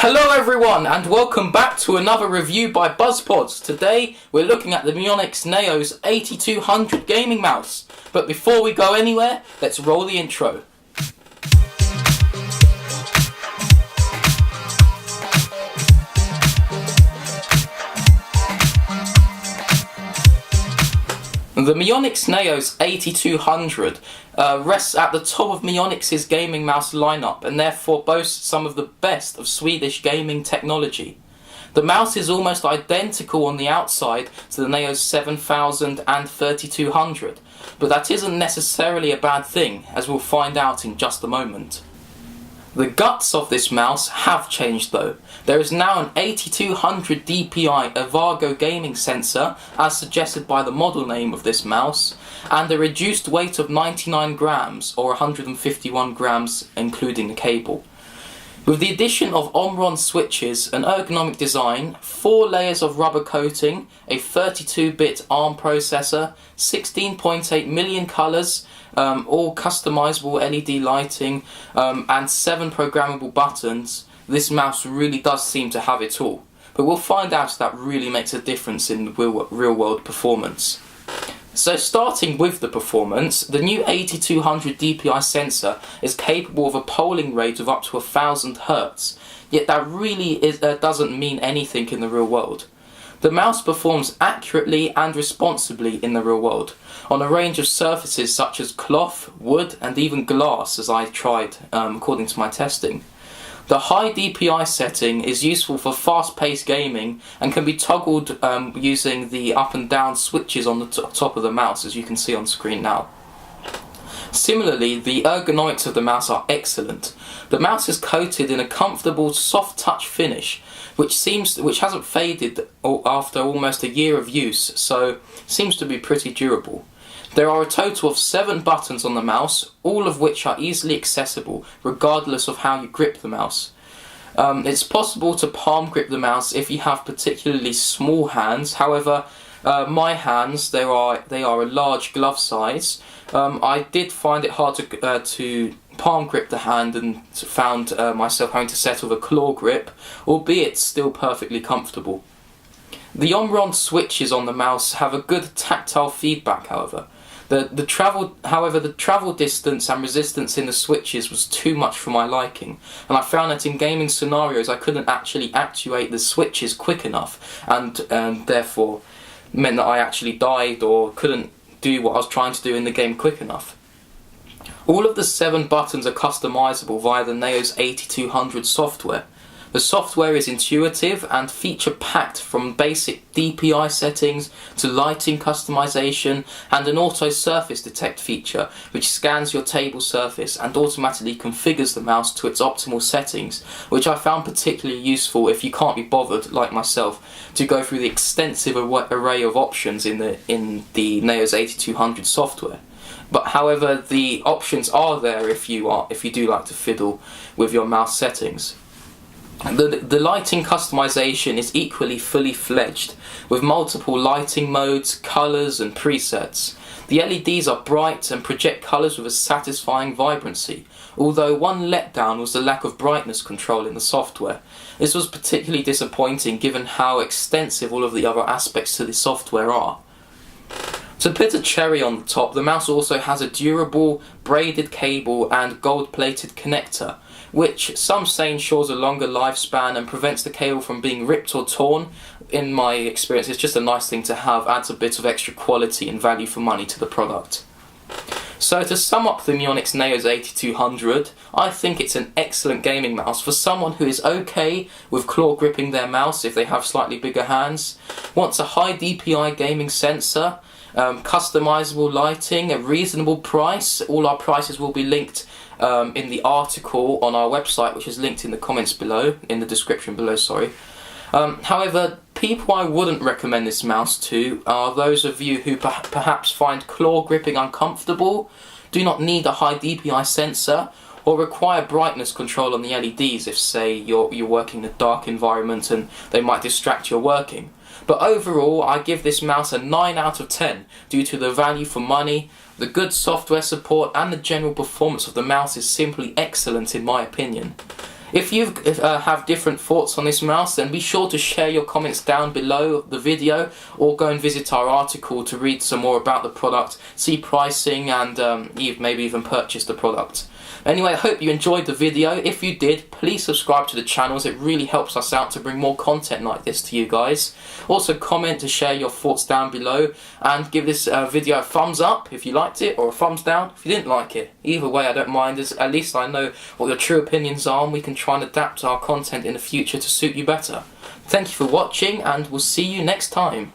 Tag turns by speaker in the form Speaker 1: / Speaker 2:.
Speaker 1: Hello everyone and welcome back to another review by Buzzpods. Today we're looking at the Mionix Naos 8200 gaming mouse. But before we go anywhere, let's roll the intro. The Mionix Naos 8200 rests at the top of Mionix's gaming mouse lineup and therefore boasts some of the best of Swedish gaming technology. The mouse is almost identical on the outside to the Naos 7000 and 3200, but that isn't necessarily a bad thing, as we'll find out in just a moment. The guts of this mouse have changed though. There is now an 8200 dpi Avago gaming sensor, as suggested by the model name of this mouse, and a reduced weight of 99 grams or 151 grams including the cable. With the addition of Omron switches, an ergonomic design, 4 layers of rubber coating, a 32-bit ARM processor, 16.8 million colours, all customizable LED lighting, and 7 programmable buttons, this mouse really does seem to have it all. But we'll find out if that really makes a difference in real-world performance. So starting with the performance, the new 8200 dpi sensor is capable of a polling rate of up to 1000 Hz, yet that really doesn't mean anything in the real world. The mouse performs accurately and responsibly in the real world, on a range of surfaces such as cloth, wood and even glass, as I tried according to my testing. The high DPI setting is useful for fast-paced gaming and can be toggled using the up and down switches on the top of the mouse, as you can see on screen now. Similarly, the ergonomics of the mouse are excellent. The mouse is coated in a comfortable soft touch finish, which hasn't faded after almost a year of use, so seems to be pretty durable. There are a total of 7 buttons on the mouse, all of which are easily accessible, regardless of how you grip the mouse. It's possible to palm grip the mouse if you have particularly small hands. However, my hands, they are a large glove size. I did find it hard to palm grip the hand and found myself having to settle with a claw grip, albeit still perfectly comfortable. The Omron switches on the mouse have a good tactile feedback, however. The travel distance and resistance in the switches was too much for my liking, and I found that in gaming scenarios I couldn't actually actuate the switches quick enough, and therefore meant that I actually died or couldn't do what I was trying to do in the game quick enough. All of the 7 buttons are customizable via the Naos 8200 software. The software is intuitive and feature-packed, from basic DPI settings to lighting customization and an auto surface detect feature which scans your table surface and automatically configures the mouse to its optimal settings, which I found particularly useful if you can't be bothered, like myself, to go through the extensive array of options in the Naos 8200 software. But however, the options are there if you do like to fiddle with your mouse settings. The lighting customization is equally fully fledged, with multiple lighting modes, colours and presets. The LEDs are bright and project colours with a satisfying vibrancy, although one letdown was the lack of brightness control in the software. This was particularly disappointing given how extensive all of the other aspects to the software are. To put a cherry on the top, the mouse also has a durable braided cable and gold-plated connector, which some say ensures a longer lifespan and prevents the cable from being ripped or torn. In my experience, it's just a nice thing to have, adds a bit of extra quality and value for money to the product. So to sum up the Mionix Naos 8200, I think it's an excellent gaming mouse for someone who is okay with claw gripping their mouse if they have slightly bigger hands, wants a high DPI gaming sensor, customizable lighting, a reasonable price. All our prices will be linked in the article on our website, which is linked in the comments below, in the description below, sorry. However, people I wouldn't recommend this mouse to are those of you who perhaps find claw gripping uncomfortable, do not need a high DPI sensor, or require brightness control on the LEDs if, say, you're working in a dark environment and they might distract your working. But overall, I give this mouse a 9 out of 10 due to the value for money, the good software support and the general performance of the mouse is simply excellent in my opinion. If you have different thoughts on this mouse, then be sure to share your comments down below the video, or go and visit our article to read some more about the product, see pricing, and maybe even purchase the product. Anyway, I hope you enjoyed the video. If you did, please subscribe to the channels. It really helps us out to bring more content like this to you guys. Also, comment to share your thoughts down below, and give this video a thumbs up if you liked it, or a thumbs down if you didn't like it. Either way, I don't mind, as at least I know what your true opinions are, and we can try and adapt our content in the future to suit you better. Thank you for watching, and we'll see you next time.